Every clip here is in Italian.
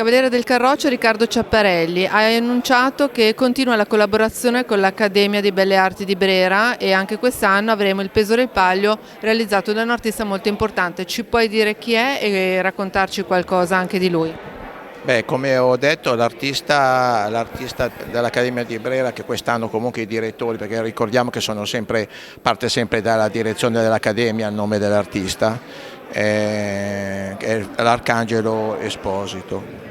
Cavaliere del Carroccio Riccardo Ciapparelli, hai annunciato che continua la collaborazione con l'Accademia di Belle Arti di Brera e anche quest'anno avremo il Peso del Palio realizzato da un artista molto importante. Ci puoi dire chi è e raccontarci qualcosa anche di lui? Beh, come ho detto, l'artista dell'Accademia di Brera, che quest'anno comunque i direttori, perché ricordiamo che parte sempre dalla direzione dell'Accademia a nome dell'artista, è l'Arcangelo Esposito.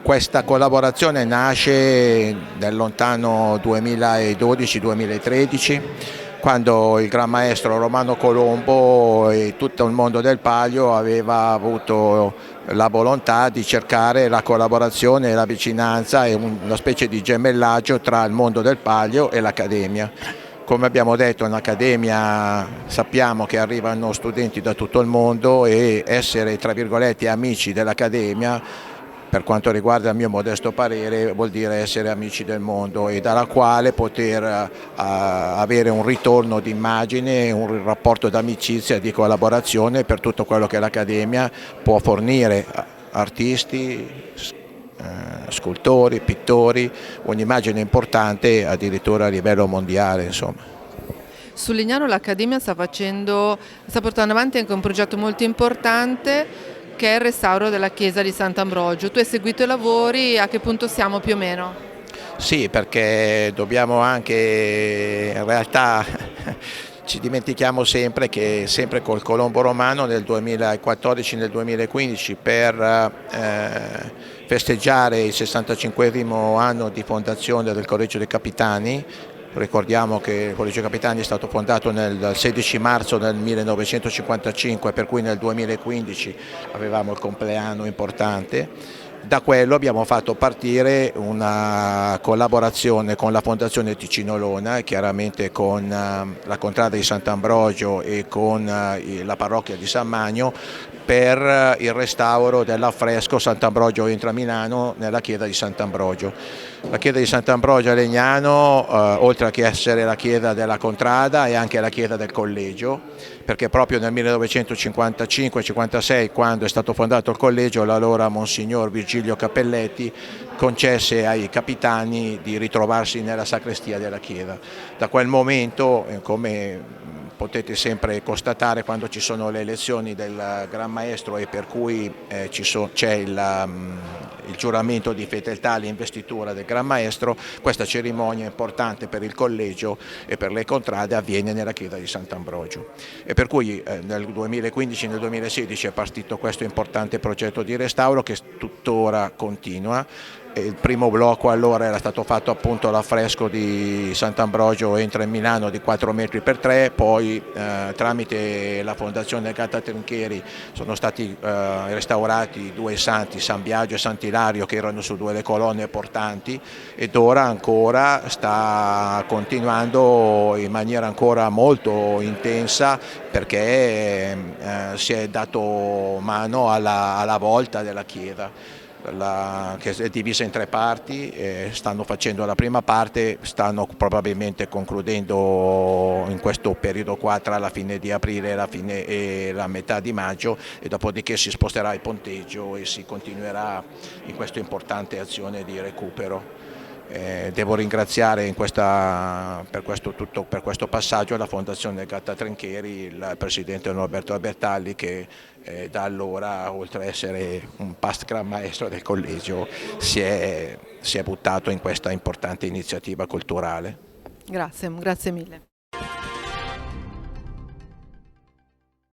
Questa collaborazione nasce nel lontano 2012-2013, quando il Gran Maestro Romano Colombo e tutto il mondo del palio aveva avuto la volontà di cercare la collaborazione, la vicinanza e una specie di gemellaggio tra il mondo del palio e l'Accademia. Come abbiamo detto, in Accademia sappiamo che arrivano studenti da tutto il mondo e essere, tra virgolette, amici dell'Accademia, per quanto riguarda il mio modesto parere, vuol dire essere amici del mondo e dalla quale poter avere un ritorno di immagine, un rapporto d'amicizia e di collaborazione per tutto quello che l'Accademia può fornire, artisti, scultori, pittori, un'immagine importante addirittura a livello mondiale, insomma. Su Lignano l'Accademia sta portando avanti anche un progetto molto importante che è il restauro della chiesa di Sant'Ambrogio. Tu hai seguito i lavori, a che punto siamo più o meno? Sì, perché dobbiamo anche, in realtà ci dimentichiamo sempre che sempre col Colombo Romano nel 2014 e nel 2015 per festeggiare il 65° anno di fondazione del Collegio dei Capitani. Ricordiamo che il Collegio Capitani è stato fondato il 16 marzo del 1955, per cui nel 2015 avevamo il compleanno importante. Da quello abbiamo fatto partire una collaborazione con la Fondazione Ticino Lona, chiaramente con la Contrada di Sant'Ambrogio e con la parrocchia di San Magno, per il restauro dell'affresco Sant'Ambrogio entra a Milano nella chiesa di Sant'Ambrogio. La chiesa di Sant'Ambrogio a Legnano, oltre che essere la chiesa della Contrada, è anche la chiesa del collegio, perché proprio nel 1955-56, quando è stato fondato il collegio, l'allora Monsignor Virgilio Cappelletti concesse ai capitani di ritrovarsi nella sacrestia della chiesa. Da quel momento, come potete sempre constatare quando ci sono le elezioni del Gran Maestro e per cui c'è il giuramento di fedeltà e investitura del Gran Maestro, questa cerimonia importante per il collegio e per le contrade avviene nella chiesa di Sant'Ambrogio. E per cui nel 2015 e nel 2016 è partito questo importante progetto di restauro che tuttora continua. Il primo blocco allora era stato fatto appunto l'affresco di Sant'Ambrogio entra in Milano di 4 metri per 3, poi tramite la Fondazione Gatta Trincheri sono stati restaurati due santi, San Biagio e Sant'Ilario, che erano su due colonne portanti, ed ora ancora sta continuando in maniera ancora molto intensa, perché si è dato mano alla volta della chiesa, che è divisa in 3 parti, stanno facendo la prima parte, stanno probabilmente concludendo in questo periodo qua tra la fine di aprile e la metà di maggio, e dopodiché si sposterà il ponteggio e si continuerà in questa importante azione di recupero. Devo ringraziare per questo passaggio la Fondazione Gatta Trincheri, il presidente Norberto Albertalli, che da allora, oltre ad essere un past gran maestro del collegio, si è buttato in questa importante iniziativa culturale. Grazie, grazie mille.